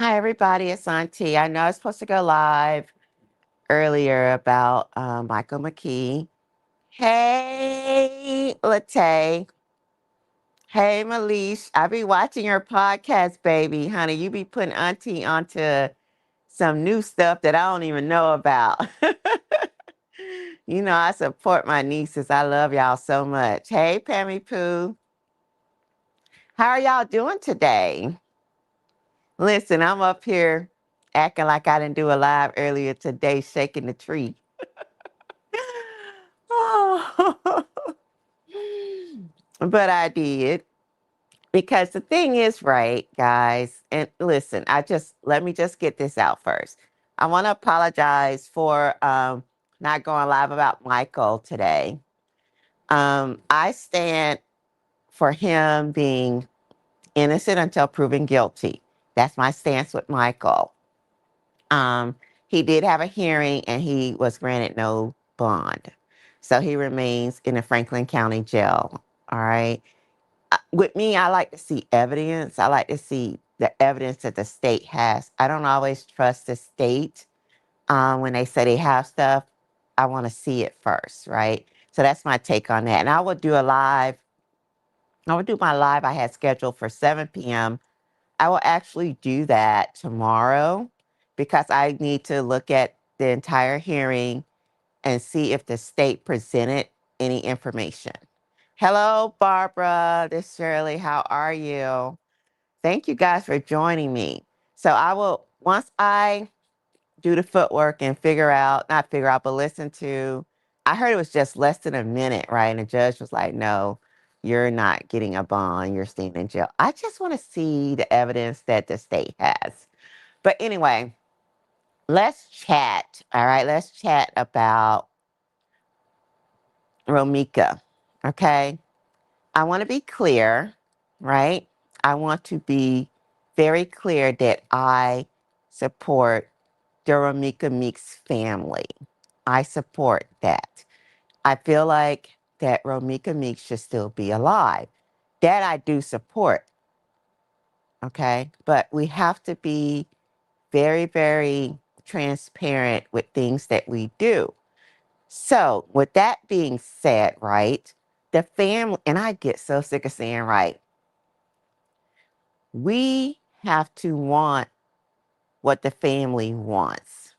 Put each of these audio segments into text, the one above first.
Hi, everybody. It's Auntie. I know I was supposed to go live earlier about Michael McKee. Hey, Latte. Hey, Malish. I be watching your podcast, baby. Honey, you be putting Auntie onto some new stuff that I don't even know about. I support my nieces. I love y'all so much. Hey, Pammy Poo. How are y'all doing today? Listen, I'm up here acting like I didn't do a live earlier today, shaking the tree. Oh, but I did because the thing is, right, guys, and listen, let me just get this out first. I want to apologize for not going live about Michael today. I stand for him being innocent until proven guilty. That's my stance with Michael. Um, he did have a hearing and he was granted no bond. So he remains in the Franklin County Jail. All right. With me, I like to see evidence. I like to see the evidence that the state has. I don't always trust the state when they say they have stuff. I want to see it first. Right. So that's my take on that. And I will do a live. I will do my live I had scheduled for 7 p.m. I will actually do that tomorrow because I need to look at the entire hearing and see if the state presented any information. Hello, Barbara. This is Shirley. How are you? Thank you guys for joining me. So I will, once I do the footwork and not figure out, but listen to, I heard it was just less than a minute, right? And the judge was like, no, you're not getting a bond. You're staying in jail. I just want to see the evidence that the state has. But anyway, let's chat. All right. Let's chat about Romika. Okay. I want to be clear, right? I want to be very clear that I support the Romika Meeks family. I support that. I feel like that Romika Meeks should still be alive. That I do support. Okay. But we have to be very, very transparent with things that we do. So, with that being said, right, the family, and I get so sick of saying, right, we have to want what the family wants.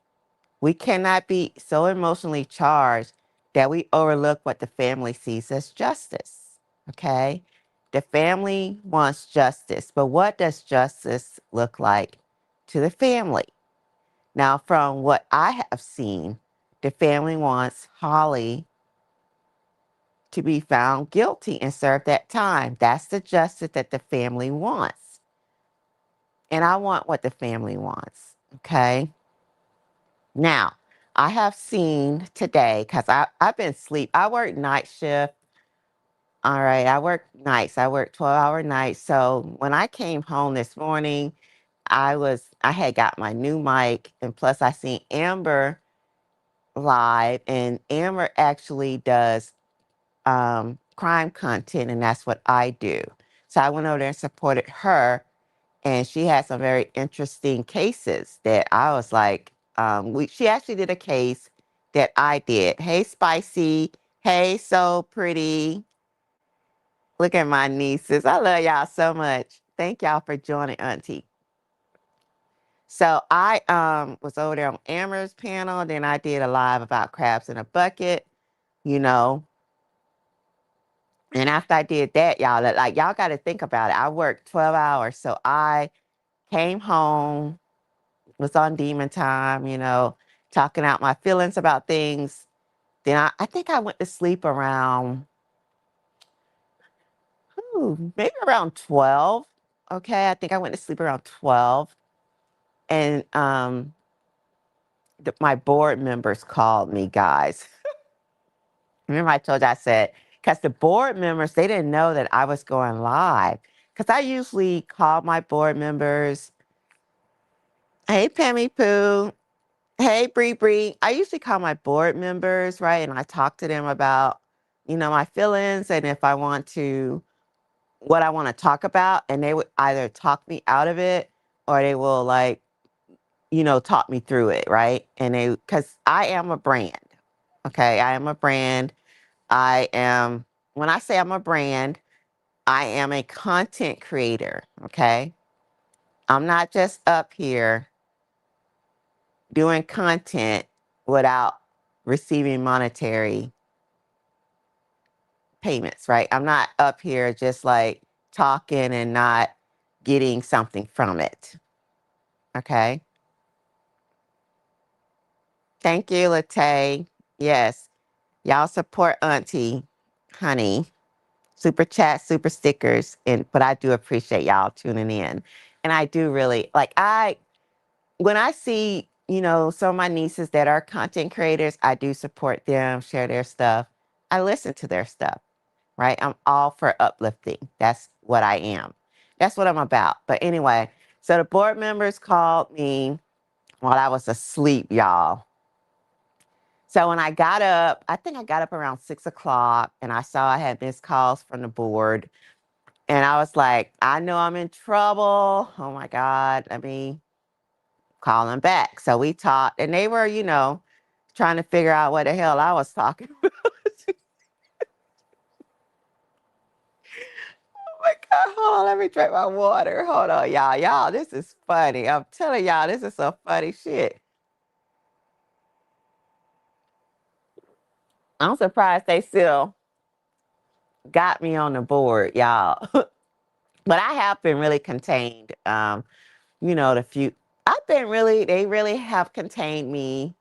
We cannot be so emotionally charged that we overlook what the family sees as justice. Okay? The family wants justice, but what does justice look like to the family? Now, from what I have seen, the family wants Holly to be found guilty and serve that time. That's the justice that the family wants. And I want what the family wants. Okay. Now, I have seen today, because I've been asleep. I work night shift. All right. I work nights. I work 12-hour nights. So when I came home this morning, I had got my new mic. And plus, I seen Amber live. And Amber actually does crime content, and that's what I do. So I went over there and supported her, and she had some very interesting cases that I was like, she actually did a case that I did. Hey, Spicy. Hey, so pretty. Look at my nieces. I love y'all so much. Thank y'all for joining, Auntie. So I was over there on Amber's panel. Then I did a live about crabs in a bucket. You know, And after I did that, y'all got to think about it. I worked 12 hours. So I came home, was on demon time, talking out my feelings about things. Then I think I went to sleep around, maybe around 12. Okay. I think I went to sleep around 12. And my board members called me, guys. Remember I told you, I said, because the board members, they didn't know that I was going live. Because I usually call my board members. Hey, Pammy Poo. Hey, Bree Bree. I usually call my board members, right? And I talk to them about, my feelings and if what I want to talk about. And they would either talk me out of it or they will like, talk me through it, right? And because I am a brand, okay? I am a brand. I am, when I say I'm a brand, I am a content creator, okay? I'm not just up here doing content without receiving monetary payments, right? I'm not up here just like talking and not getting something from it, okay? Thank you, Latae. Yes, y'all support Auntie, honey. Super chat, super stickers, but I do appreciate y'all tuning in. And I do really like when I see, some of my nieces that are content creators, I do support them, share their stuff. I listen to their stuff, right? I'm all for uplifting. That's what I am. That's what I'm about. But anyway, so the board members called me while I was asleep, y'all. So when I got up, I think I got up around 6 o'clock and I saw I had missed calls from the board. And I was like, I know I'm in trouble. Oh my God. Let me call them back. So we talked and they were, trying to figure out what the hell I was talking about. Oh my God. Hold on. Let me drink my water. Hold on, y'all. Y'all, this is funny. I'm telling y'all, this is some funny shit. I'm surprised they still got me on the board, y'all. But I have been really contained. The few they really have contained me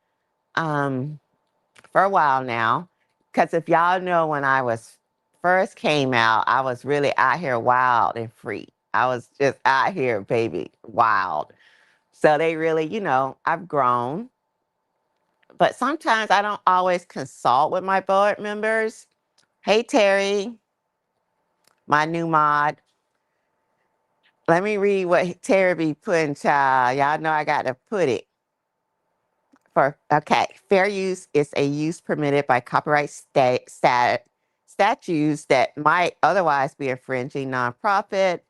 for a while now. Because if y'all know when I was first came out, I was really out here wild and free. I was just out here, baby, wild. So they really, I've grown. But sometimes I don't always consult with my board members. Hey, Terry, my new mod. Let me read what Terry be putting, child. Y'all know I got to put it. Okay, fair use is a use permitted by copyright statutes that might otherwise be infringing nonprofit,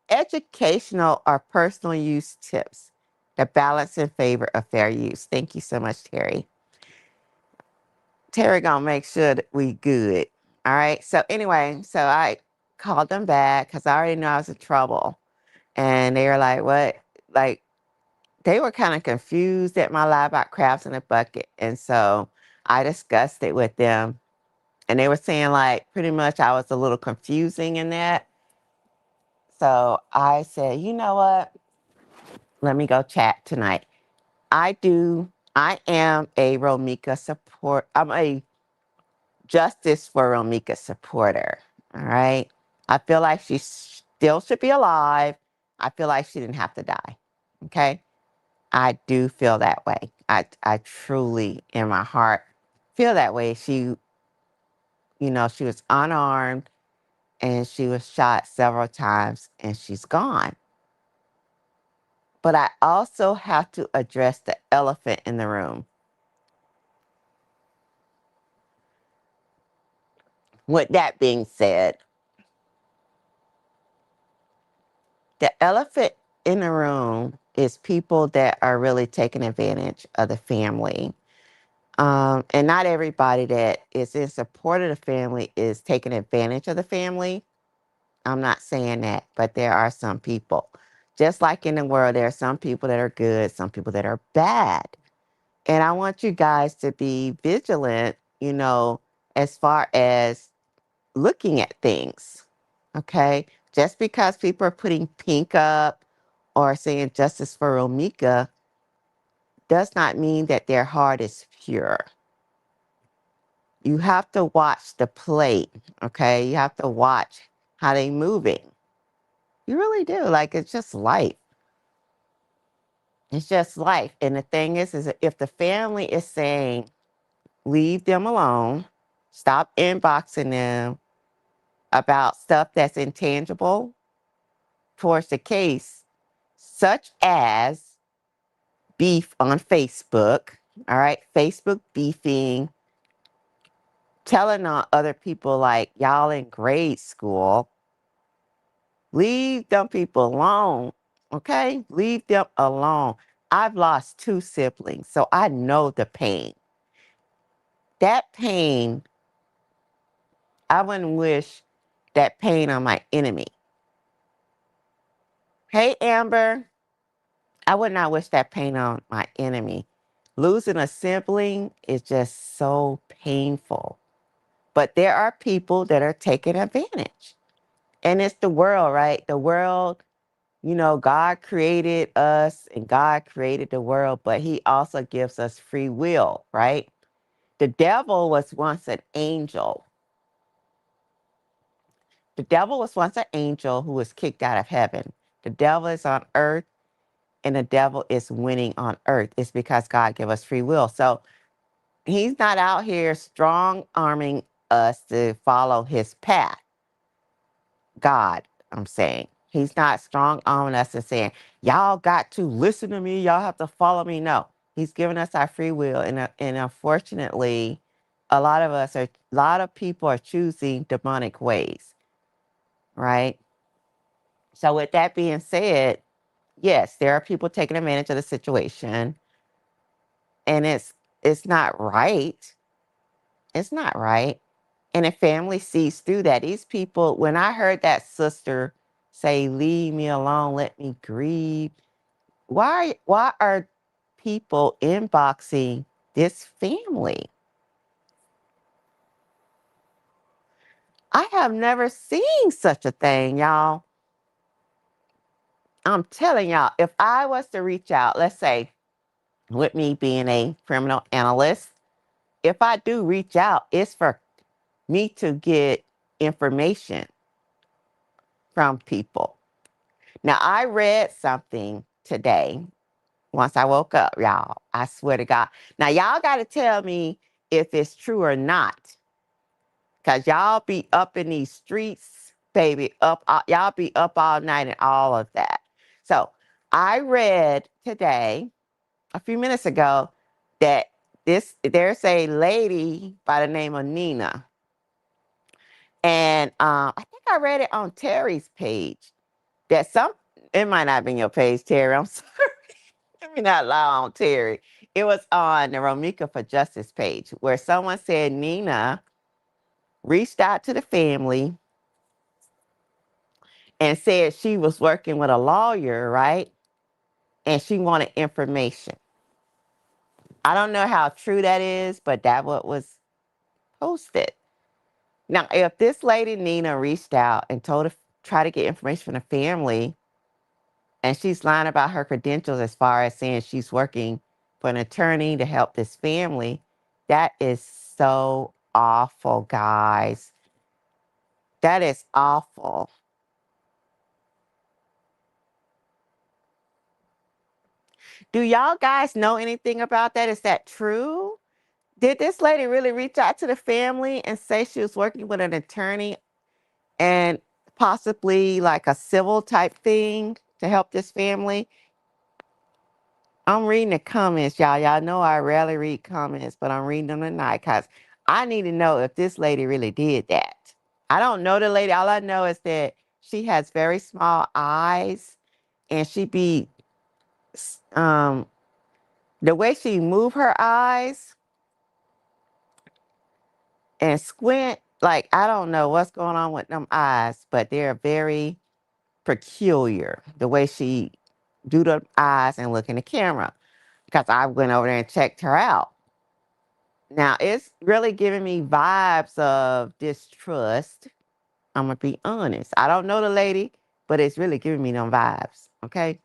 educational, or personal use tips. The balance in favor of fair use. Thank you so much, Terry. Terry gonna make sure that we good. All right. So anyway, so I called them back because I already knew I was in trouble, and they were like, "What?" Like they were kind of confused at my lie about crabs in a bucket. And so I discussed it with them. And they were saying, like, pretty much I was a little confusing in that. So I said, you know what? Let me go chat tonight. I am a Romika support. I'm a Justice for Romika supporter. All right. I feel like she still should be alive. I feel like she didn't have to die. Okay. I do feel that way. I truly, in my heart, feel that way. She was unarmed and she was shot several times and she's gone. But I also have to address the elephant in the room. With that being said, the elephant in the room is people that are really taking advantage of the family. And not everybody that is in support of the family is taking advantage of the family. I'm not saying that, but there are some people. Just like in the world, there are some people that are good, some people that are bad. And I want you guys to be vigilant, as far as looking at things. Okay? Just because people are putting pink up or saying justice for Romika does not mean that their heart is pure. You have to watch the plate, okay? You have to watch how they moving. You really do. Like it's just life. It's just life. And the thing is that if the family is saying, leave them alone, stop inboxing them about stuff that's intangible towards the case, such as beef on Facebook, all right, Facebook beefing, telling on other people like y'all in grade school, leave them people alone. Okay? Leave them alone. I've lost 2 siblings, so I know the pain. That pain, I wouldn't wish that pain on my enemy. Hey, Amber. I would not wish that pain on my enemy. Losing a sibling is just so painful. But there are people that are taking advantage. And it's the world, right? The world, God created us and God created the world, but he also gives us free will, right? The devil was once an angel. The devil was once an angel who was kicked out of heaven. The devil is on earth and the devil is winning on earth. It's because God gave us free will. So he's not out here strong arming us to follow his path. God, I'm saying. He's not strong arming us and saying, y'all got to listen to me. Y'all have to follow me. No, he's giving us our free will. And unfortunately, a lot of people are choosing demonic ways, right? So with that being said, yes, there are people taking advantage of the situation and it's not right. It's not right. And the family sees through that. These people, when I heard that sister say, leave me alone, let me grieve, why are people inboxing this family? I have never seen such a thing, y'all. I'm telling y'all, if I was to reach out, let's say, with me being a criminal analyst, if I do reach out, it's for me to get information from people. Now, I read something today once I woke up, y'all. I swear to God. Now, y'all got to tell me if it's true or not, because y'all be up in these streets, baby, y'all be up all night and all of that. So, I read today, a few minutes ago, that there's a lady by the name of Nina. And I think I read it on Terry's page that it might not be your page, Terry. I'm sorry. Let me not lie on Terry. It was on the Romika for Justice page where someone said Nina reached out to the family and said she was working with a lawyer, right? And she wanted information. I don't know how true that is, but that what was posted. Now, if this lady Nina reached out and try to get information from the family, and she's lying about her credentials as far as saying she's working for an attorney to help this family, that is so awful, guys. That is awful. Do y'all guys know anything about that? Is that true? Did this lady really reach out to the family and say she was working with an attorney and possibly like a civil type thing to help this family? I'm reading the comments, y'all. Y'all know I rarely read comments, but I'm reading them tonight because I need to know if this lady really did that. I don't know the lady. All I know is that she has very small eyes and she be um the way she move her eyes and squint, like I don't know what's going on with them eyes, but they're very peculiar. The way she do the eyes and look in the camera. Because I went over there and checked her out. Now it's really giving me vibes of distrust. I'm gonna be honest. I don't know the lady, but it's really giving me them vibes. Okay.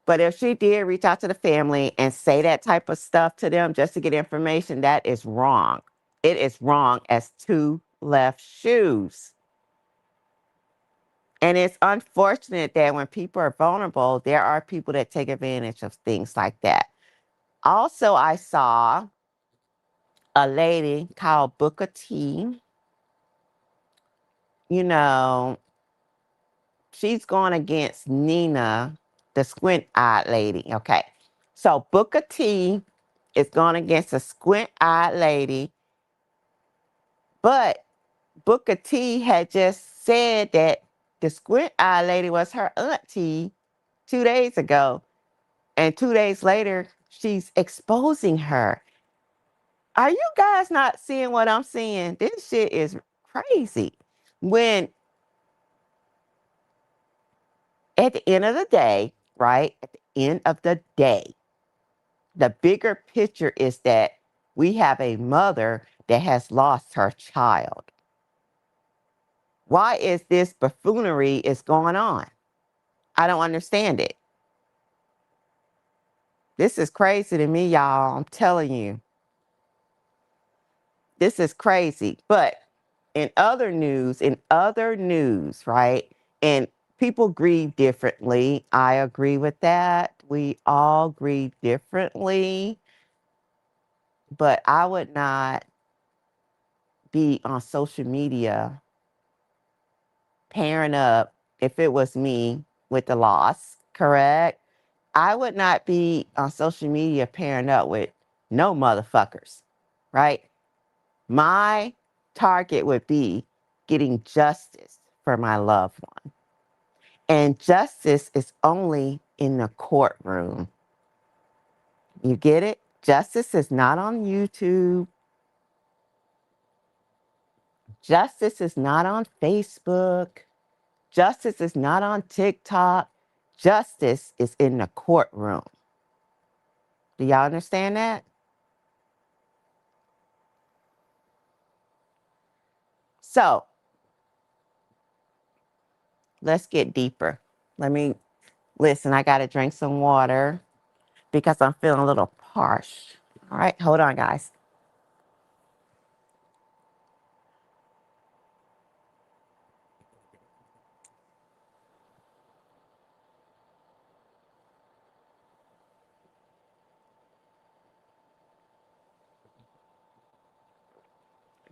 But if she did reach out to the family and say that type of stuff to them just to get information, that is wrong. It is wrong as two left shoes. And it's unfortunate that when people are vulnerable, there are people that take advantage of things like that. Also, I saw a lady called Booker T. You know, she's going against Nina, the squint eyed lady. Okay. So Booker T is going against a squint eyed lady, but Booker T had just said that the squint eyed lady was her auntie 2 days ago, and 2 days later, she's exposing her. Are you guys not seeing what I'm seeing? This shit is crazy. When at the end of the day, right? At the end of the day, the bigger picture is that we have a mother that has lost her child. Why is this buffoonery is going on? I don't understand it. This is crazy to me, y'all. I'm telling you. This is crazy. But in other news, right? And people grieve differently. I agree with that. We all grieve differently. But I would not be on social media pairing up if it was me with the loss, correct? I would not be on social media pairing up with no motherfuckers, right? My target would be getting justice for my loved one. And justice is only in the courtroom. You get it? Justice is not on YouTube. Justice is not on Facebook. Justice is not on TikTok. Justice is in the courtroom. Do y'all understand that? So let's get deeper. Let me listen. I got to drink some water because I'm feeling a little parched. All right, hold on, guys.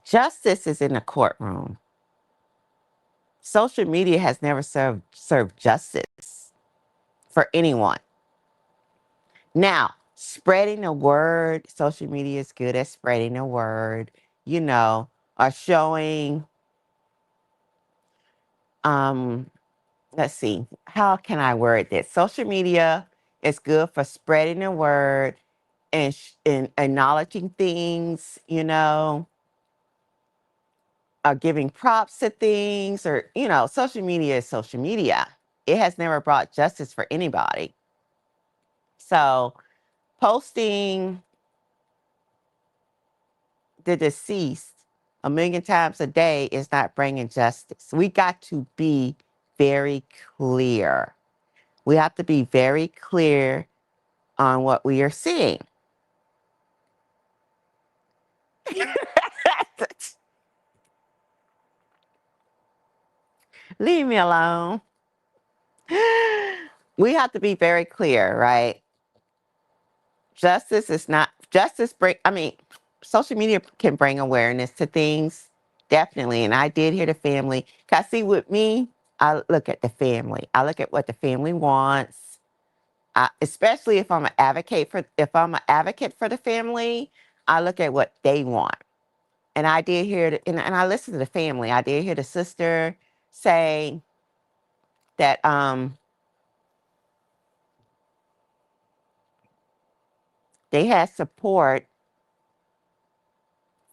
Justice is in the courtroom. Social media has never served justice for anyone. Now, spreading the word, social media is good at spreading the word, you know, or showing um let's see, how can I word this? Social media is good for spreading the word and acknowledging things, or giving props to things, or, social media is social media. It has never brought justice for anybody. So posting the deceased a million times a day is not bringing justice. We got to be very clear. We have to be very clear on what we are seeing. Leave me alone. We have to be very clear, right? Justice is not justice bring I mean, social media can bring awareness to things, definitely. And I did hear the family. 'Cause see, with me, I look at the family. I look at what the family wants. Especially if I'm an advocate for the family, I look at what they want. And I did hear and I listened to the family. I did hear the sister say that they had support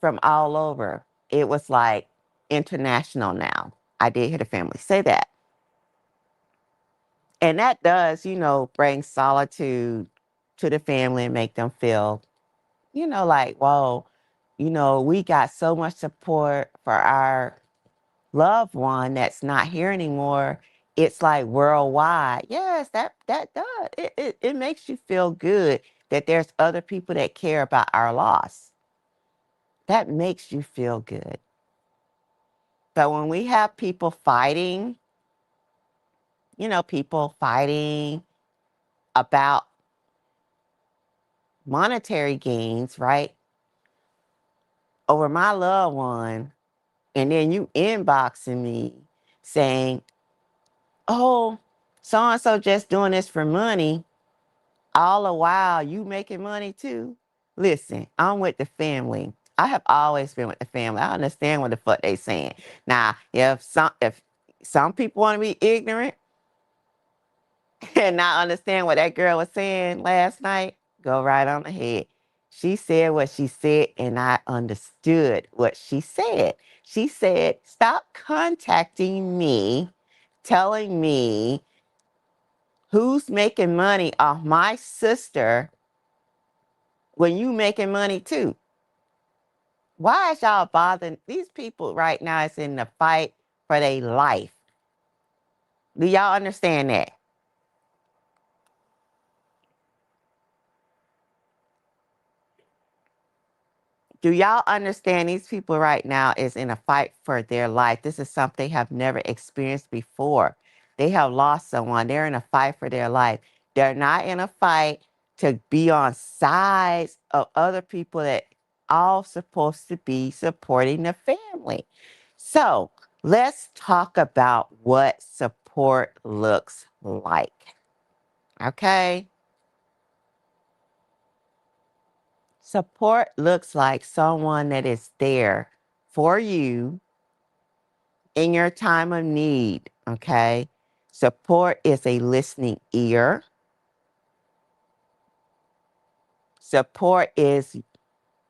from all over. It was like international now. I did hear the family say that. And that does, bring solitude to the family and make them feel, like, whoa, we got so much support for our loved one that's not here anymore. It's like worldwide. Yes, that does. It makes you feel good that there's other people that care about our loss. That makes you feel good. But when we have people fighting, people fighting about monetary gains, right? Over my loved one, and then you inboxing me saying, oh, so and so just doing this for money, all the while you making money too. Listen, I'm with the family. I have always been with the family. I understand what the fuck they saying. Now, if some people want to be ignorant, and not understand what that girl was saying last night, go right on ahead. She said what she said, and I understood what she said. She said, stop contacting me, telling me who's making money off my sister when you making money too. Why is y'all bothering these people right now? Is in the fight for their life. Do y'all understand that? Do y'all understand these people right now is in a fight for their life? This is something they have never experienced before. They have lost someone. They're in a fight for their life. They're not in a fight to be on sides of other people that all supposed to be supporting the family. So let's talk about what support looks like. Okay? Support looks like someone that is there for you in your time of need. Okay. Support is a listening ear. Support is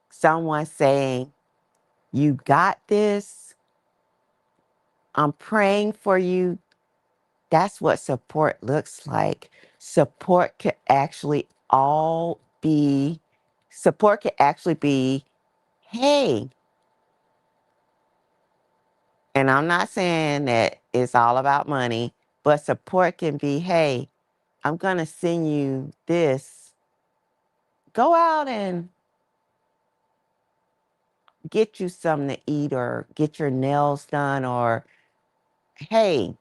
someone saying, you got this. I'm praying for you. That's what support looks like. Support could actually all be, support could actually be, hey, and I'm not saying that it's all about money, but support can be, hey, I'm going to send you this. Go out and get you something to eat or get your nails done or, hey,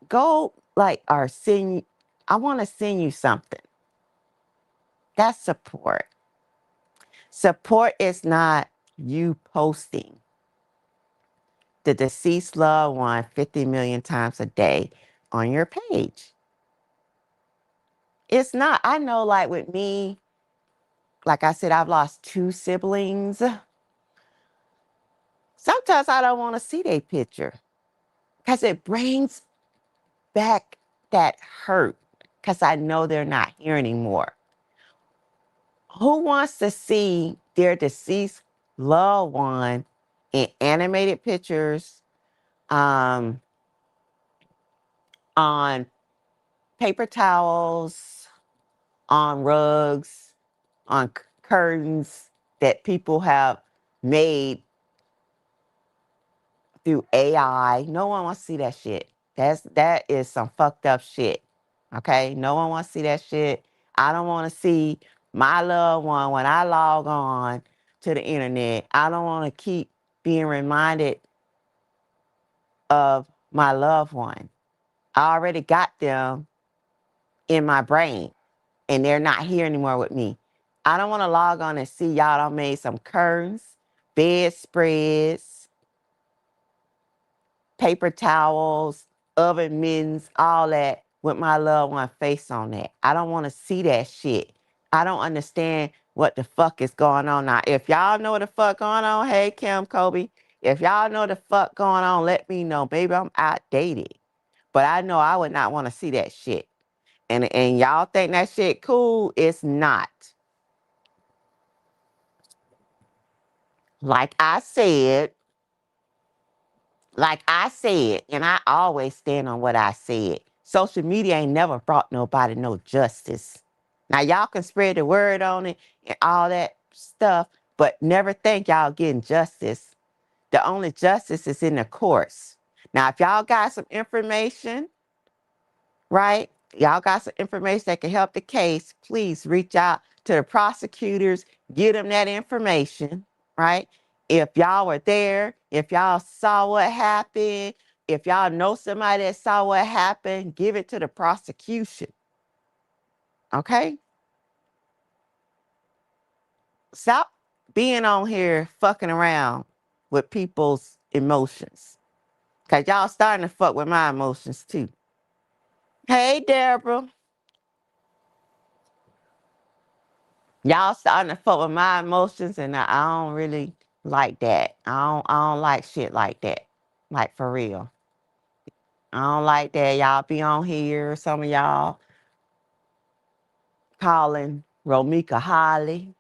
go like, or send, I want to send you something. That's support. Support is not you posting the deceased loved one 50 million times a day on your page. It's not. I know, like with me, like I said, I've lost two siblings. Sometimes I don't want to see their picture because it brings back that hurt because I know they're not here anymore. Who wants to see their deceased loved one in animated pictures, um, on paper towels, on rugs, on curtains that people have made through AI? No one wants to see that shit. That is some fucked up shit. Okay? No one wants to see that shit. I don't want to see my loved one when I log on to the internet. I don't want to keep being reminded of my loved one. I already got them in my brain and they're not here anymore with me. I don't want to log on and see y'all done made some curtains, bedspreads, paper towels, oven mittens, all that with my loved one face on that. I don't want to see that shit. I don't understand what the fuck is going on now. If y'all know what the fuck going on, hey Kim, Kobe, if y'all know the fuck going on, let me know. Maybe I'm outdated, but I know I would not want to see that shit. And y'all think that shit cool? It's not. Like I said, and I always stand on what I said. Social media ain't never brought nobody no justice. Now y'all can spread the word on it and all that stuff, but never think y'all getting justice. The only justice is in the courts. Now, if y'all got some information, right? Y'all got some information that can help the case, please reach out to the prosecutors, get them that information, right? If y'all were there, if y'all saw what happened, if y'all know somebody that saw what happened, give it to the prosecution, okay? Stop being on here fucking around with people's emotions, because y'all starting to fuck with my emotions too. Hey, Deborah. Y'all starting to fuck with my emotions, and I don't really like that. I don't like shit like that. Like for real. I don't like that y'all be on here. Some of y'all calling Romika Holly.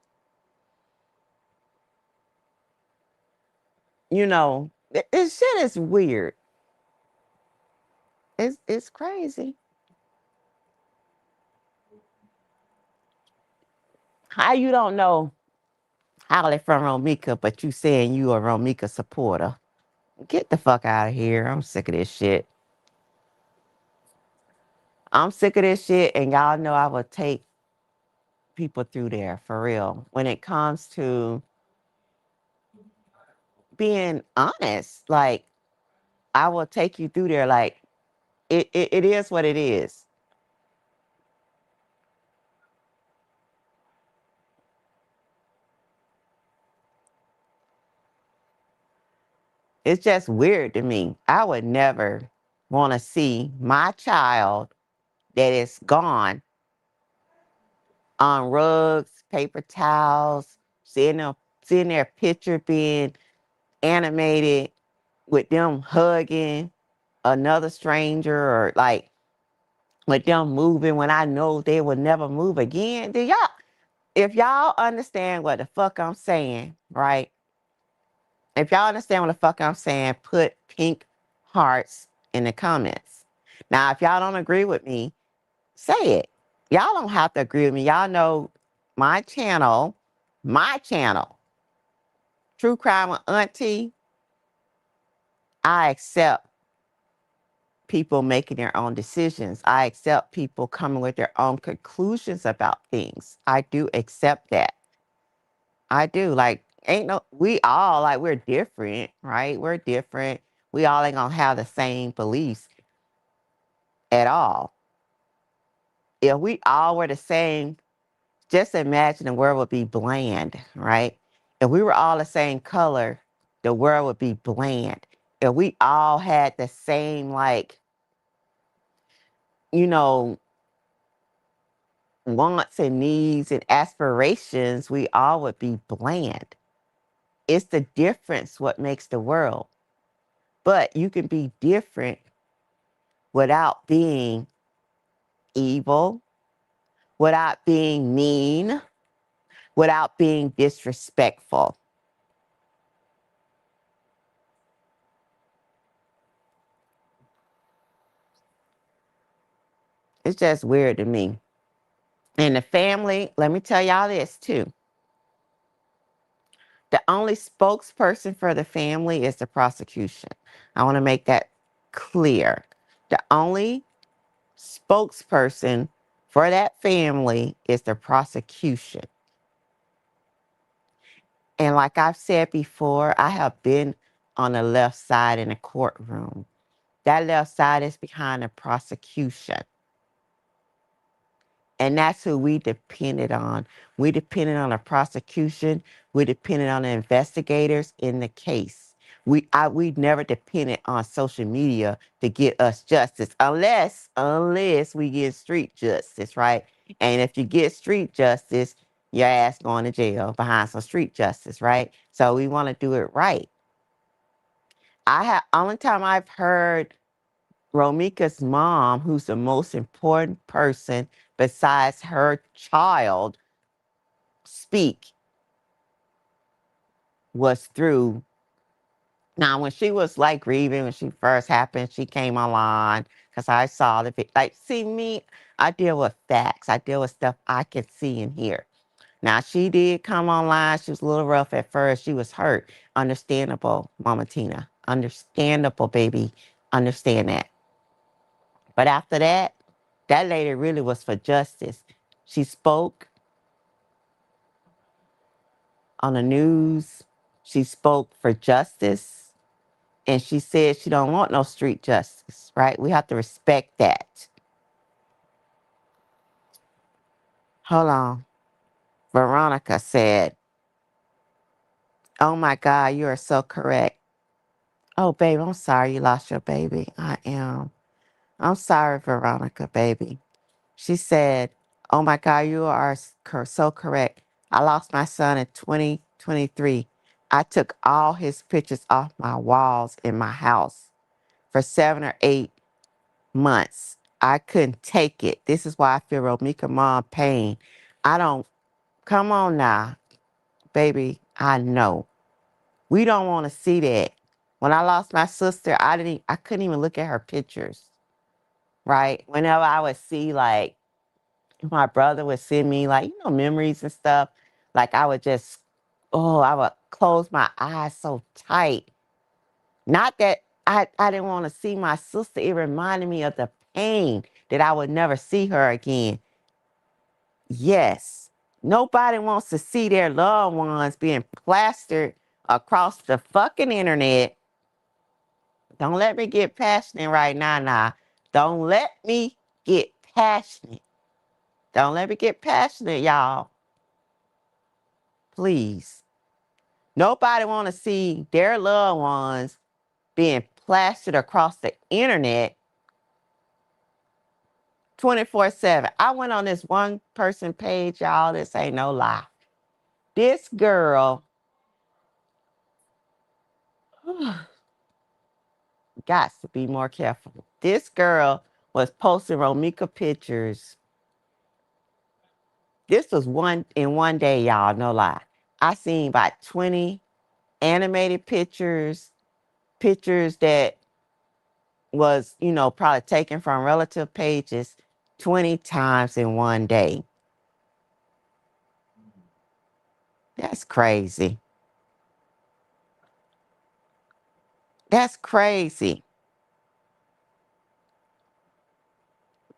You know, this shit is weird. It's crazy. How you don't know Holly from Romika, but you saying you a Romika supporter? Get the fuck out of here. I'm sick of this shit. I'm sick of this shit, and y'all know I will take people through there for real. When it comes to being honest, like I will take you through there. Like it is what it is. It's just weird to me. I would never want to see my child that is gone on rugs, paper towels, seeing their picture being animated with them hugging another stranger or like with them moving when I know they will never move again. Do y'all, if y'all understand what the fuck I'm saying, right? If y'all understand what the fuck I'm saying, put pink hearts in the comments. Now, if y'all don't agree with me, say it. Y'all don't have to agree with me. Y'all know my channel, my channel, True Crime with Auntie, I accept people making their own decisions. I accept people coming with their own conclusions about things. I do accept that. I do. Like, ain't no, we all, like, we're different, right? We're different. We all ain't gonna have the same beliefs at all. If we all were the same, just imagine the world would be bland, right? If we were all the same color, the world would be bland. If we all had the same, like, you know, wants and needs and aspirations, we all would be bland. It's the difference what makes the world. But you can be different without being evil, without being mean, without being disrespectful. It's just weird to me. And the family, let me tell y'all this too. The only spokesperson for the family is the prosecution. I want to make that clear. The only spokesperson for that family is the prosecution. And like I've said before, I have been on the left side in a courtroom. That left side is behind the prosecution. And that's who we depended on. We depended on the prosecution. We depended on the investigators in the case. We never depended on social media to get us justice, unless we get street justice, right? And if you get street justice, your ass going to jail behind some street justice, right? So we want to do it right. I have only time I've heard Romika's mom, who's the most important person besides her child, speak was through. Now, when she was like grieving, when she first happened, she came online because I saw the like. See me, I deal with facts. I deal with stuff I can see and hear. Now, she did come online. She was a little rough at first. She was hurt. Understandable, Mama Tina. Understandable, baby. Understand that. But after that, that lady really was for justice. She spoke on the news. She spoke for justice. And she said she don't want no street justice, right? We have to respect that. Hold on. Veronica said, oh my God, you are so correct. Oh, baby, I'm sorry you lost your baby. I am. I'm sorry, Veronica, baby. She said, oh my God, you are so correct. I lost my son in 2023. I took all his pictures off my walls in my house for 7 or 8 months. I couldn't take it. This is why I feel Romika mom pain. I don't, come on now, baby. I know. We don't want to see that. When I lost my sister, I couldn't even look at her pictures, right? Whenever I would see like my brother would send me like, memories and stuff, like I would just, oh, I would close my eyes so tight. Not that I didn't want to see my sister. It reminded me of the pain that I would never see her again. Yes. Nobody wants to see their loved ones being plastered across the fucking internet. Don't let me get passionate right now, nah. Don't let me get passionate. Don't let me get passionate, y'all. Please. Nobody want to see their loved ones being plastered across the internet 24/7. I went on this one person page, y'all. This ain't no lie. This girl got to be more careful. This girl was posting Romika pictures. This was one day, y'all, no lie. I seen about 20 animated pictures, pictures that was, probably taken from relative pages 20 times in one day. That's crazy. That's crazy.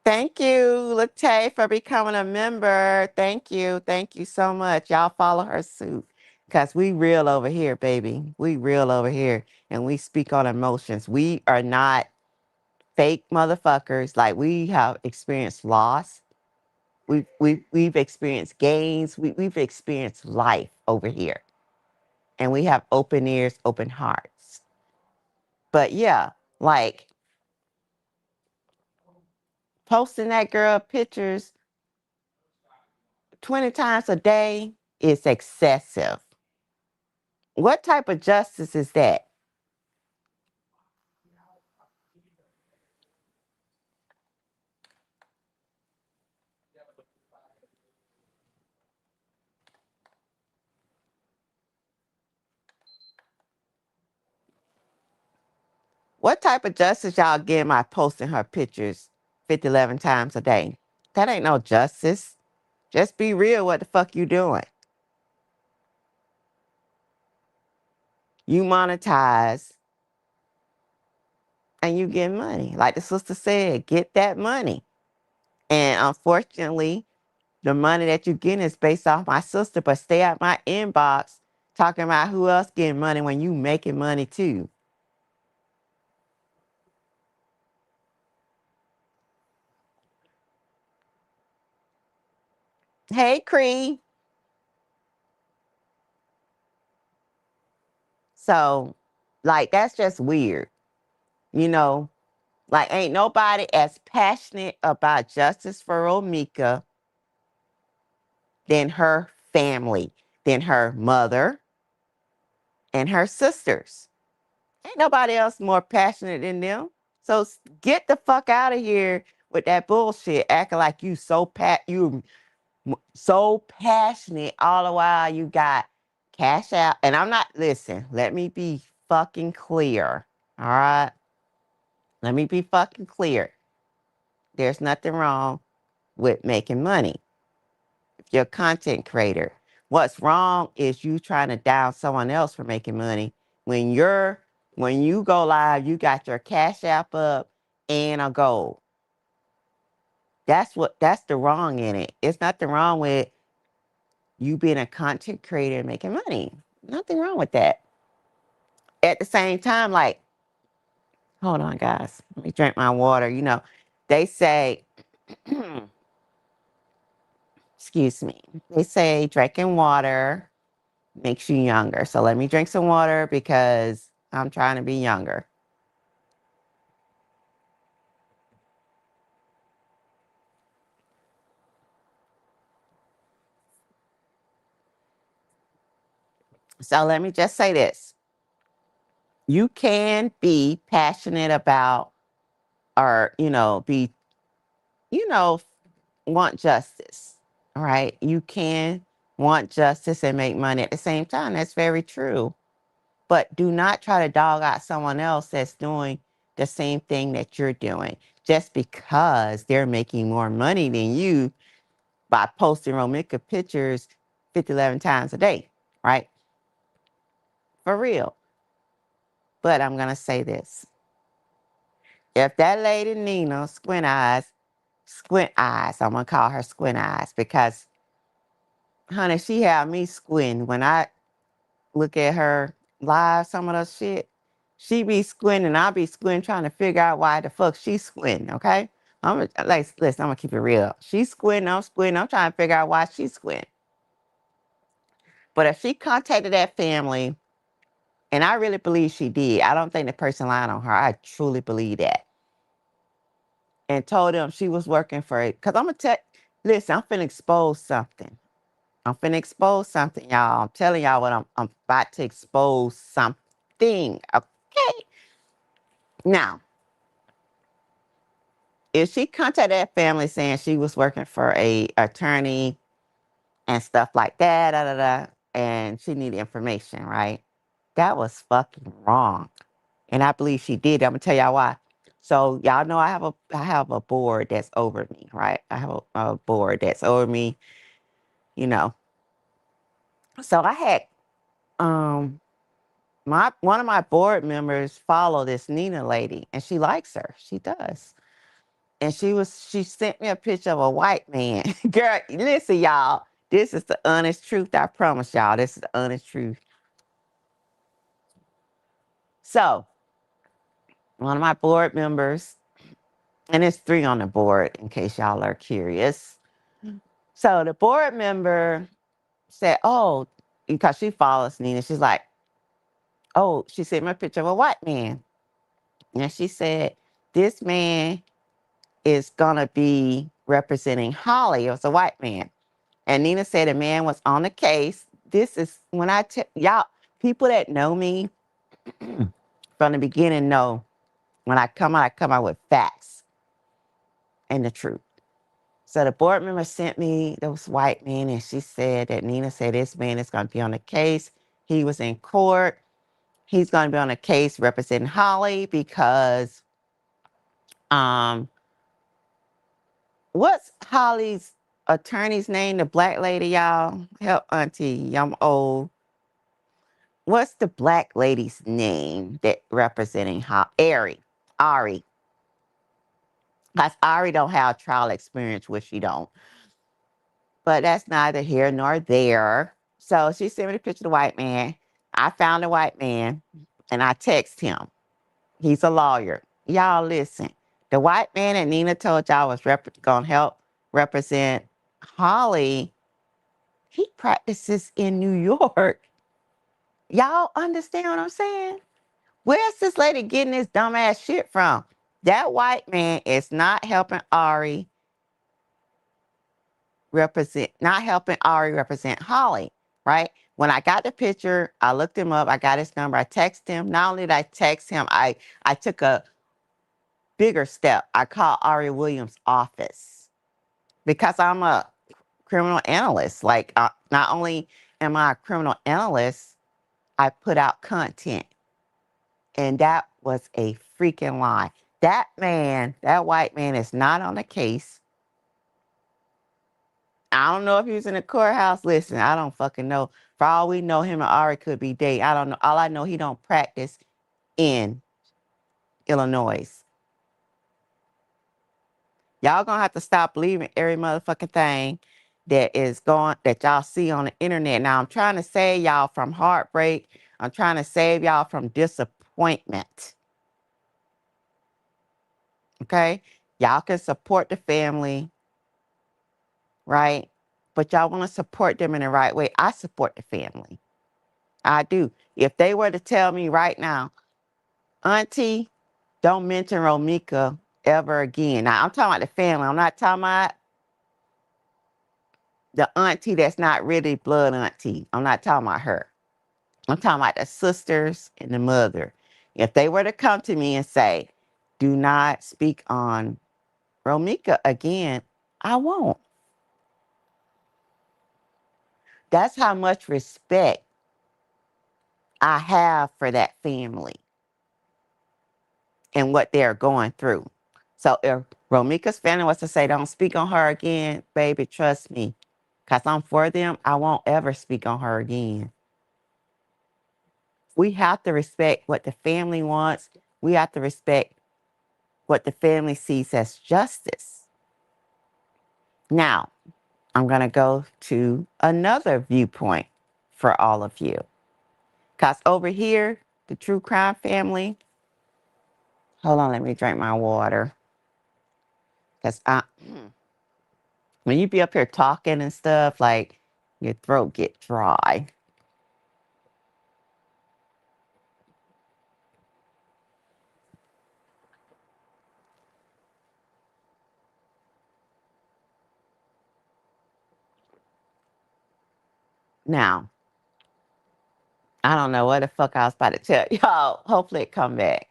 Thank you, Latay, for becoming a member. Thank you. Thank you so much. Y'all follow her suit. Because we real over here, baby. We real over here. And we speak on emotions. We are not fake motherfuckers. Like we have experienced loss. We've experienced gains. We've experienced life over here. And we have open ears, open hearts. But yeah, like posting that girl pictures 20 times a day is excessive. What type of justice is that? What type of justice y'all getting by posting her pictures 50, 11 times a day? That ain't no justice. Just be real what the fuck you doing. You monetize and you get money. Like the sister said, get that money. And unfortunately, the money that you getting is based off my sister, but stay out my inbox talking about who else getting money when you making money too. Hey, Cree. So, like, that's just weird. You know, like, ain't nobody as passionate about justice for Omika than her family, than her mother and her sisters. Ain't nobody else more passionate than them. So get the fuck out of here with that bullshit, acting like you so passionate all the while you got cash out. And I'm not, listen, let me be fucking clear. All right. Let me be fucking clear. There's nothing wrong with making money if you're a content creator. What's wrong is you trying to down someone else for making money. When you go live, you got your cash app up and a goal. That's the wrong in it. It's nothing wrong with you being a content creator and making money. Nothing wrong with that. At the same time, like, hold on, guys. Let me drink my water. They say, excuse me, they say drinking water makes you younger. So let me drink some water because I'm trying to be younger. So let me just say this. You can be passionate about or, be, you know, want justice. All right. You can want justice and make money at the same time. That's very true. But do not try to dog out someone else that's doing the same thing that you're doing just because they're making more money than you by posting Romika pictures 11 times a day, right? For real. But I'm going to say this. If that lady Nina, Squint Eyes, I'm going to call her Squint Eyes because, honey, she had me squinting when I look at her live, some of the shit. She be squinting, I be squinting, trying to figure out why the fuck she squinting, okay? Listen, I'm going to keep it real. She's squinting, I'm trying to figure out why she's squinting. But if she contacted that family, and I really believe she did, I don't think the person lied on her. I truly believe that. And told them she was working for it. Because I'm going to listen, I'm finna expose something. Y'all. I'm telling y'all what I'm about to expose something. Okay. Now, if she contacted that family saying she was working for a attorney and stuff like that, and she needed information, right? That was fucking wrong. And I believe she did. I'm gonna tell y'all why. So y'all know I have a board that's over me, right? I have a board that's over me, you know. So I had my one of my board members follow this Nina lady, and she likes her. She does. And she sent me a picture of a white man. Girl, listen, y'all. This is the honest truth. I promise y'all. This is the honest truth. So one of my board members, and there's 3 on the board in case y'all are curious. So the board member said, "Oh," because she follows Nina. She's like, "Oh," she sent me a picture of a white man. And she said, "This man is gonna be representing Holly." It was a white man. And Nina said the man was on the case. This is when I tell y'all, people that know me from the beginning know when I come out with facts and the truth. So the board member sent me this white man, and she said that Nina said this man is going to be on the case. He was in court. He's going to be on a case representing Holly because um what's Holly's attorney's name? The black lady, y'all. Help auntie. I'm old. What's the black lady's name that representing Ari? Ari. Because Ari don't have trial experience, which she don't. But that's neither here nor there. So she sent me the picture of the white man. I found the white man and I text him. He's a lawyer. Y'all listen. The white man that Nina told y'all was going to help represent Holly, he practices in New York. Y'all understand what I'm saying? Where's this lady getting this dumbass shit from? That white man is not helping Ari represent Holly, right? When I got the picture, I looked him up, I got his number, I texted him. Not only did I text him, I took a bigger step. I called Ari Williams' office because I'm a criminal analyst. Like, not only am I a criminal analyst, I put out content. And that was a freaking lie. That white man is not on the case. I don't know if he was in the courthouse. Listen, I don't fucking know. For all we know, him and Ari could be dating. I don't know. All I know, he don't practice in Illinois. Y'all gonna have to stop believing every motherfucking thing that y'all see on the internet. Now I'm trying to save y'all from heartbreak. I'm trying to save y'all from disappointment. Okay? Y'all can support the family, right? But y'all want to support them in the right way. I support the family. I do. If they were to tell me right now, Auntie, don't mention Romika ever again. Now, I'm talking about the family. I'm not talking about the auntie that's not really blood auntie. I'm not talking about her. I'm talking about the sisters and the mother. If they were to come to me and say, do not speak on Romika again. I won't. That's how much respect I have for that family and what they're going through. So if Romika's family was to say, don't speak on her again, baby, trust me, because I'm for them, I won't ever speak on her again. We have to respect what the family wants. We have to respect what the family sees as justice. Now, I'm going to go to another viewpoint for all of you. Because over here, the true crime family, hold on, let me drink my water. Because when you be up here talking and stuff, like your throat get dry. Now, I don't know what the fuck I was about to tell y'all. Hopefully it come back.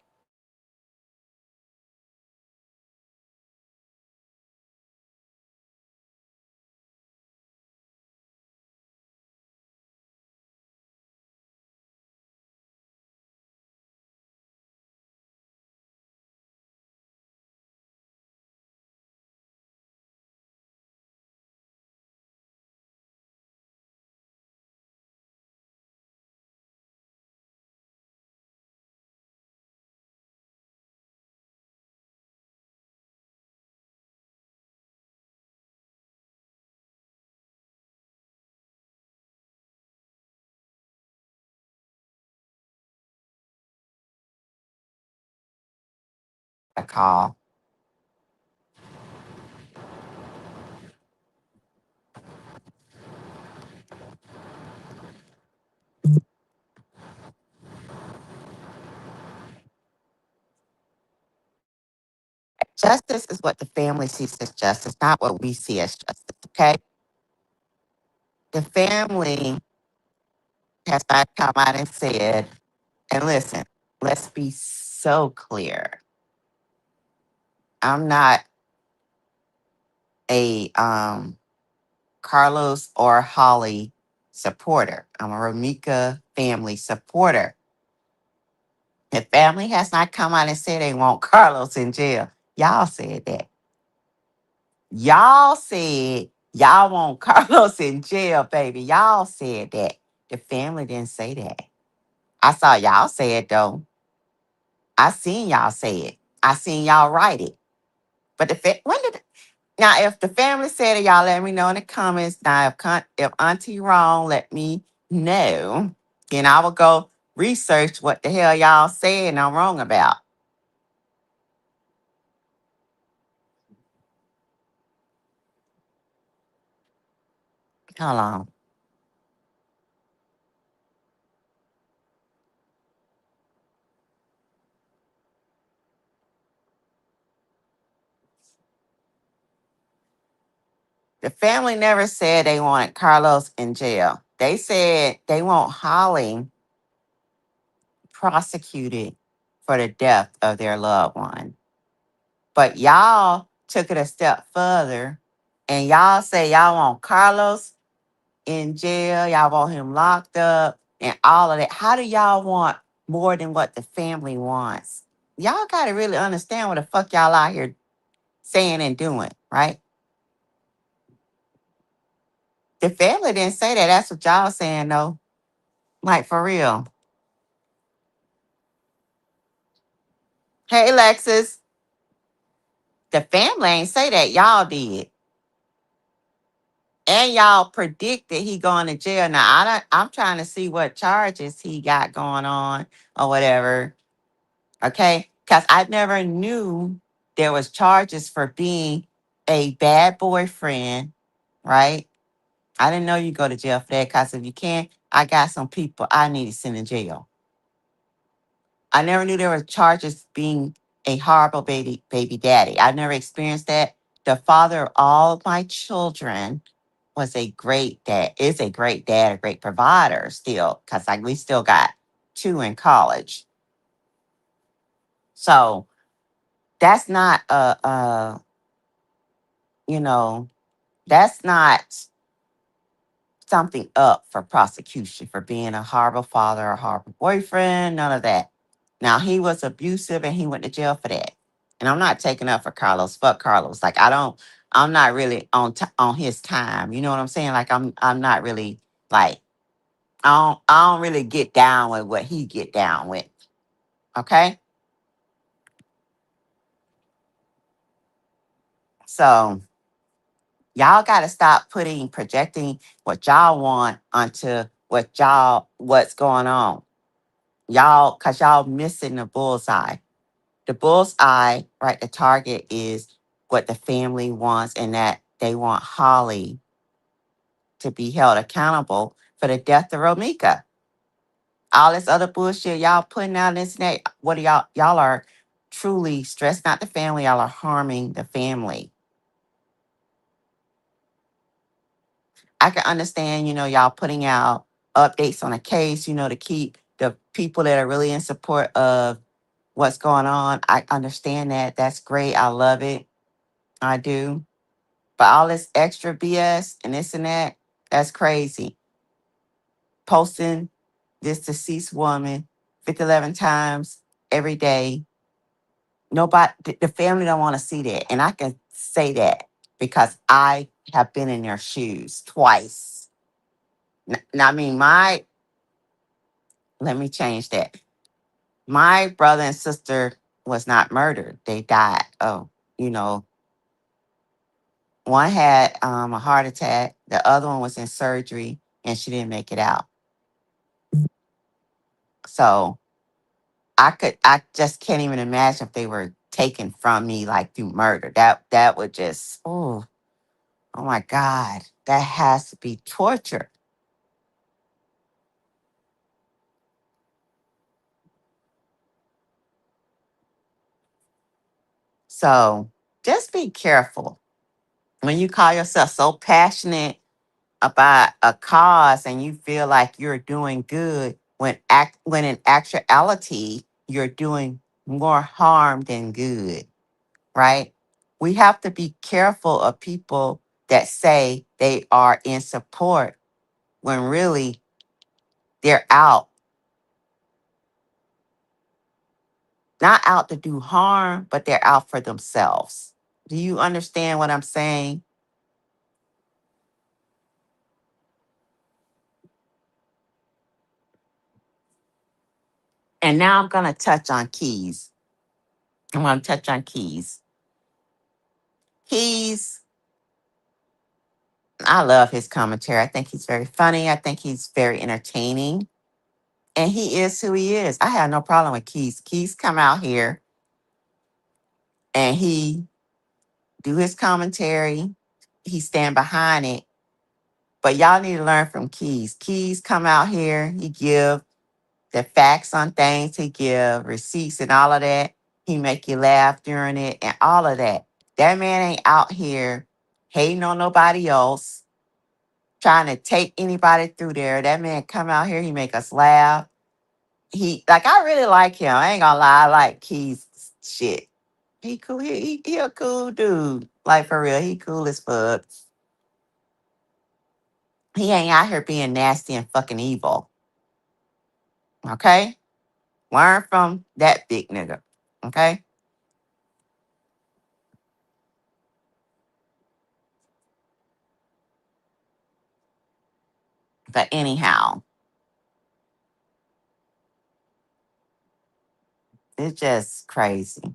A call. Justice is what the family sees as justice, not what we see as justice. Okay? The family has not come out and said, and listen, let's be so clear. I'm not a Carlos or Holly supporter. I'm a Ramika family supporter. The family has not come out and said they want Carlos in jail. Y'all said that. Y'all said y'all want Carlos in jail, baby. Y'all said that. The family didn't say that. I saw y'all say it though. I seen y'all say it. I seen y'all write it. But when did now if the family said it, y'all let me know in the comments. Now if Auntie wrong, let me know. Then I will go research what the hell y'all said and I'm wrong about. Hold on. The family never said they wanted Carlos in jail. They said they want Holly prosecuted for the death of their loved one. But y'all took it a step further and y'all say y'all want Carlos in jail, y'all want him locked up and all of that. How do y'all want more than what the family wants? Y'all got to really understand what the fuck y'all out here saying and doing, right? The family didn't say that. That's what y'all saying, though. Like, for real. Hey, Lexus, the family ain't say that. Y'all did. And y'all predicted he going to jail. Now, I'm trying to see what charges he got going on or whatever. Okay? Because I never knew there was charges for being a bad boyfriend, right? I didn't know you go to jail for that because if you can't, I got some people I need to send in jail. I never knew there were charges being a horrible baby daddy. I never experienced that. The father of all of my children was a great dad, is a great dad, a great provider still, because like we still got two in college. So That's not you know, that's not something up for prosecution for being a horrible father or horrible boyfriend, none of that. Now he was abusive and he went to jail for that. And I'm not taking up for Carlos. Fuck Carlos. Like I'm not really on his time. You know what I'm saying? Like I'm not really like I don't really get down with what he get down with. Okay? So y'all gotta stop projecting what y'all want onto what's going on. Y'all, cause y'all missing the bullseye. The bullseye, right? The target is what the family wants, and that they want Holly to be held accountable for the death of Romika. All this other bullshit y'all putting out on the internet. What are y'all are truly stressing out the family. Y'all are harming the family. I can understand, y'all putting out updates on a case, to keep the people that are really in support of what's going on. I understand that. That's great. I love it. I do. But all this extra BS and this and that, that's crazy. Posting this deceased woman 50, 11 times every day. Nobody, the family don't want to see that. And I can say that because I have been in their shoes twice. Now, I mean, let me change that. My brother and sister was not murdered. They died. Oh, you know, one had a heart attack. The other one was in surgery and she didn't make it out. So I just can't even imagine if they were taken from me like through murder. That would just, oh my God, that has to be torture. So just be careful when you call yourself so passionate about a cause and you feel like you're doing good when in actuality you're doing more harm than good, right? We have to be careful of people that say they are in support when really they're out, not out to do harm, but they're out for themselves. Do you understand what I'm saying? And now I'm going to touch on Keys. I'm going to touch on Keys. Keys, I love his commentary. I think he's very funny. I think he's very entertaining. And he is who he is. I have no problem with Keys. Keys come out here and he do his commentary. He stand behind it. But y'all need to learn from Keys. Keys come out here. He give the facts on things. He give receipts and all of that. He make you laugh during it and all of that. That man ain't out here hating on nobody else, trying to take anybody through there. That man come out here. He make us laugh. I really like him. I ain't gonna lie. I like Keys shit. He cool. He a cool dude. Like for real. He cool as fuck. He ain't out here being nasty and fucking evil. Okay? Learn from that big nigga. Okay? But anyhow, it's just crazy.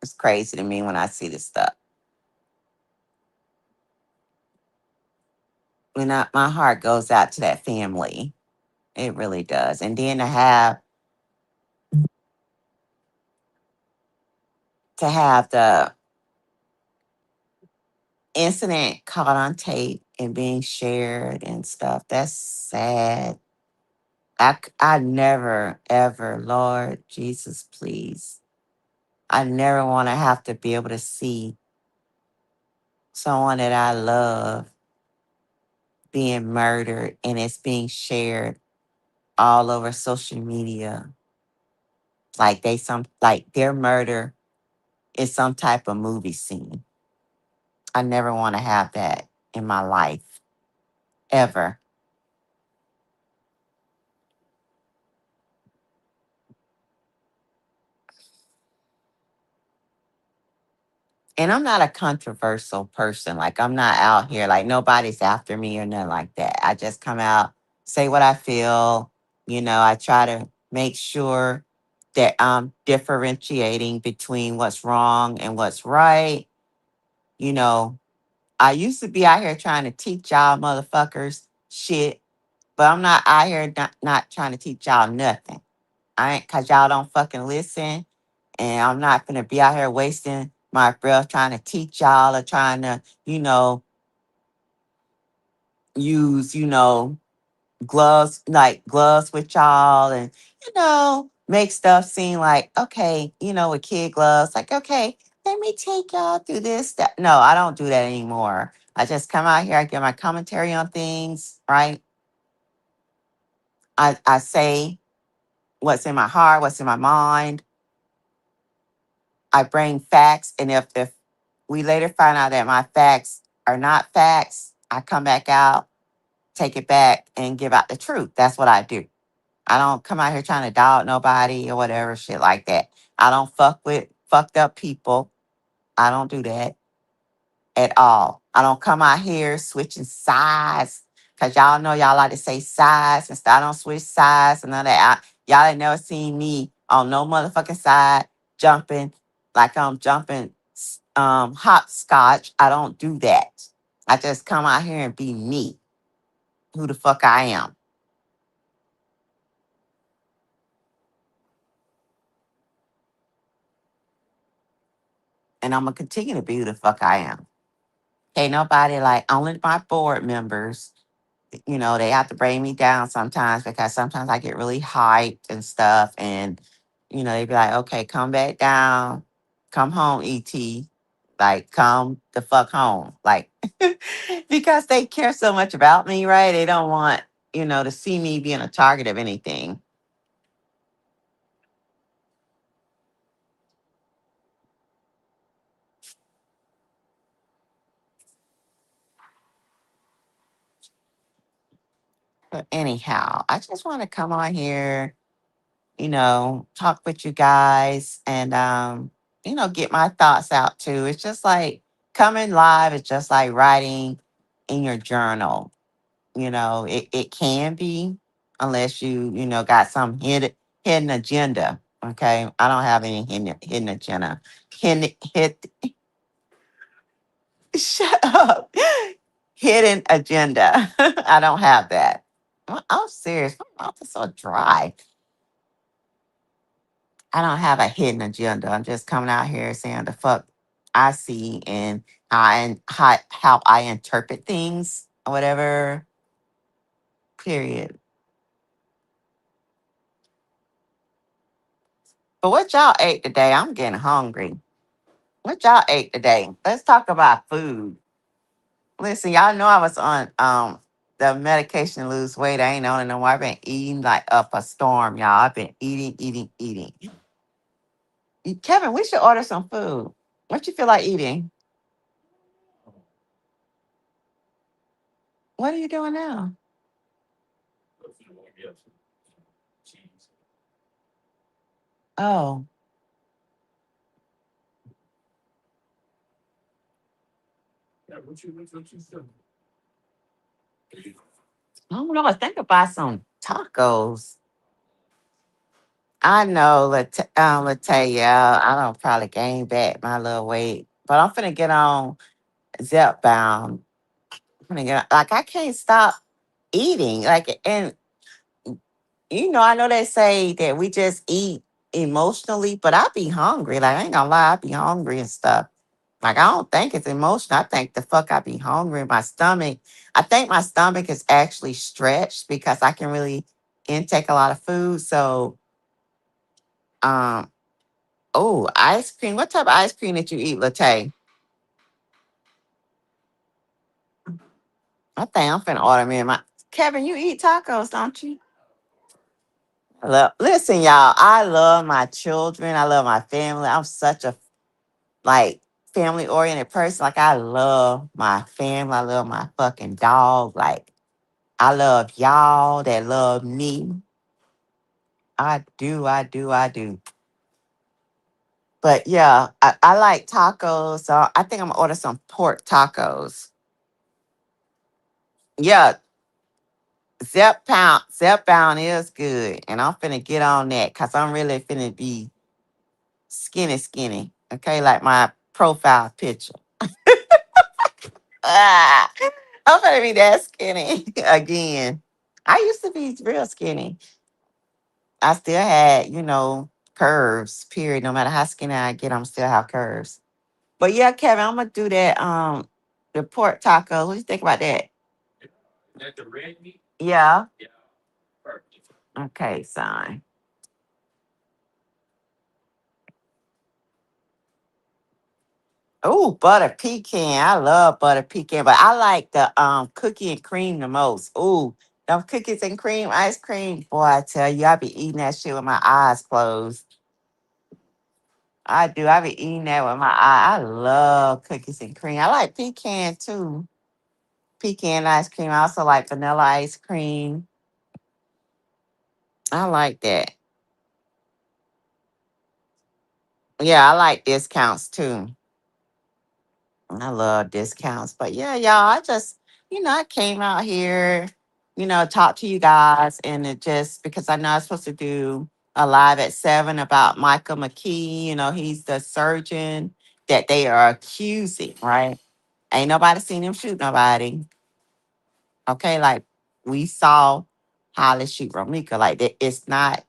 It's crazy to me when I see this stuff. My heart goes out to that family. It really does. And then to have the incident caught on tape and being shared and stuff, that's sad. I never, ever, Lord Jesus, please. I never want to have to be able to see someone that I love being murdered and it's being shared all over social media. Like like their murder is some type of movie scene. I never want to have that in my life ever. And I'm not a controversial person. Like I'm not out here like nobody's after me or nothing like that. I just come out, say what I feel. I try to make sure that I'm differentiating between what's wrong and what's right. You know, I used to be out here trying to teach y'all motherfuckers shit, but I'm not out here not trying to teach y'all nothing. I ain't cause y'all don't fucking listen. And I'm not gonna be out here wasting my breath trying to teach y'all or trying to, use, gloves with y'all and, make stuff seem like, okay, with kid gloves, like, okay, let me take y'all through this. That. No, I don't do that anymore. I just come out here, I give my commentary on things, right? I say what's in my heart, what's in my mind. I bring facts, and if we later find out that my facts are not facts, I come back out, take it back, and give out the truth. That's what I do. I don't come out here trying to dog nobody or whatever shit like that. I don't fuck with fucked up people. I don't do that at all. I don't come out here switching sides because y'all know y'all like to say sides and stuff. I don't switch sides and none of that. Y'all ain't never seen me on no motherfucking side jumping like I'm jumping hopscotch. I don't do that. I just come out here and be me, who the fuck I am. And I'm gonna continue to be who the fuck I am. Ain't nobody like only my board members, they have to bring me down sometimes because sometimes I get really hyped and stuff. And, they be like, okay, come back down, come home, ET. Like, come the fuck home. Like, because they care so much about me, right? They don't want, to see me being a target of anything. But anyhow, I just want to come on here, talk with you guys and get my thoughts out too. It's just like coming live, it's just like writing in your journal. It can be unless you got some hidden agenda. Okay. I don't have any hidden agenda. Hidden, shut up. Hidden agenda. I don't have that. I'm serious. My mouth is so dry. I don't have a hidden agenda. I'm just coming out here saying the fuck I see and how I interpret things or whatever. Period. But what y'all ate today? I'm getting hungry. What y'all ate today? Let's talk about food. Listen, y'all know I was on the medication to lose weight. I ain't on it no more. I've been eating like up a storm, y'all. I've been eating, eating, eating. Kevin, we should order some food. What you feel like eating? What are you doing now? Oh, I don't know. I think about some tacos. I know, Latalia, I don't probably gain back my little weight, but I'm finna get on Zepbound. I'm finna get like I can't stop eating. Like, and I know they say that we just eat emotionally, but I be hungry. Like I ain't gonna lie, I be hungry and stuff. Like I don't think it's emotional. I think the fuck I be hungry in my stomach. I think my stomach is actually stretched because I can really intake a lot of food. So um oh, ice cream. What type of ice cream did you eat, Latte? I think I'm finna order me my Kevin, you eat tacos, don't you? Listen, y'all. I love my children. I love my family. I'm such a like family oriented person. Like I love my family. I love my fucking dog. Like I love y'all that love me. I do. I do. I do. But yeah, I like tacos. So I think I'm gonna order some pork tacos. Yeah, Zep Pound is good, and I'm finna get on that because I'm really finna be skinny, skinny. Okay, like my profile picture. Ah, I'm finna be that skinny again. I used to be real skinny. I still had, curves. Period. No matter how skinny I get, I'm still have curves. But yeah, Kevin, I'm gonna do that. The pork taco. What do you think about that? Yeah. Okay, son. Oh, butter pecan. I love butter pecan, but I like the cookie and cream the most. Ooh, them cookies and cream ice cream. Boy, I tell you, I be eating that shit with my eyes closed. I do. I be eating that with my eye. I love cookies and cream. I like pecan too. Pecan ice cream. I also like vanilla ice cream. I like that. Yeah, I like discounts too. I love discounts. But yeah, y'all, I came out here, talk to you guys. And it just because I know I'm supposed to do a live at 7 about Michael McKee. He's the surgeon that they are accusing, right? Ain't nobody seen him shoot nobody. Okay. Like we saw Holly shoot Romika. Like it's not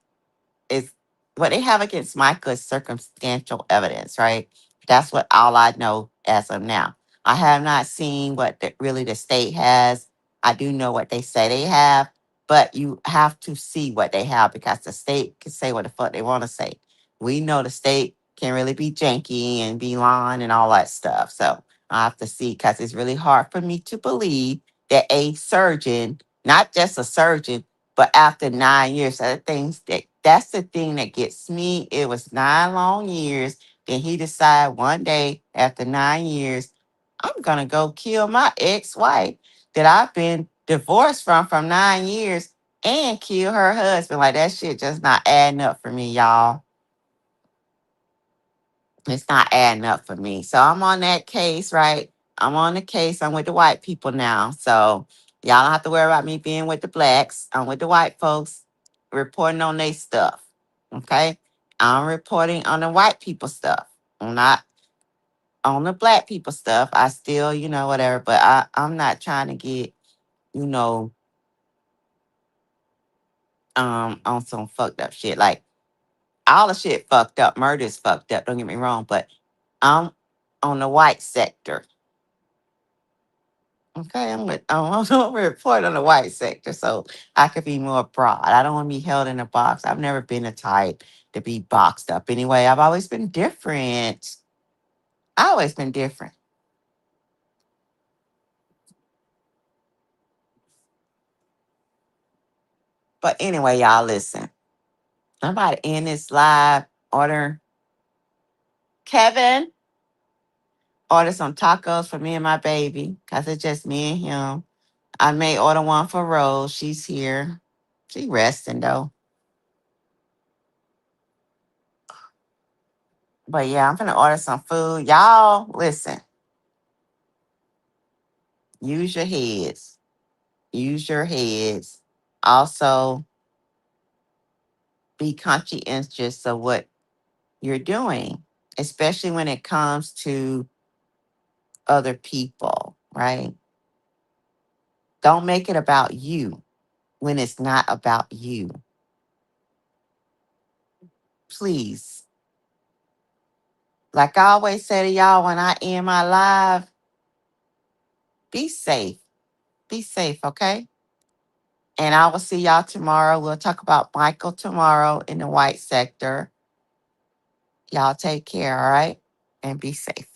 is what they have against Michael is circumstantial evidence, right? That's what all I know as of now. I have not seen what really the state has. I do know what they say they have, but you have to see what they have because the state can say what the fuck they want to say. We know the state can really be janky and be lying and all that stuff. So I have to see because it's really hard for me to believe that a surgeon, not just a surgeon, but after 9 years, that's the thing that gets me. It was 9 long years. Then he decided one day after 9 years, I'm gonna go kill my ex-wife that I've been divorced from 9 years and kill her husband. Like that shit just not adding up for me, y'all. It's not adding up for me. So I'm on that case, right? I'm on the case. I'm with the white people now. So y'all don't have to worry about me being with the blacks. I'm with the white folks reporting on their stuff. Okay. I'm reporting on the white people stuff. I'm not on the black people stuff. I still, whatever, but I'm not trying to get, you know, on some fucked up shit. Like all the shit fucked up. Murder's fucked up. Don't get me wrong, but I'm on the white sector. Okay, I'm gonna report on the white sector so I could be more broad. I don't want to be held in a box. I've never been a type to be boxed up anyway. I've always been different. I always been different. But anyway, y'all listen. I'm about to end this live order. Kevin, order some tacos for me and my baby because it's just me and him. I may order one for Rose. She's here. She resting though. But yeah, I'm gonna order some food. Y'all, listen. Use your heads. Use your heads. Also, be conscientious of what you're doing, especially when it comes to other people, right? Don't make it about you when it's not about you. Please. Like I always say to y'all when I end my live, be safe. Be safe, okay? And I will see y'all tomorrow. We'll talk about Michael tomorrow in the white sector. Y'all take care, all right? And be safe.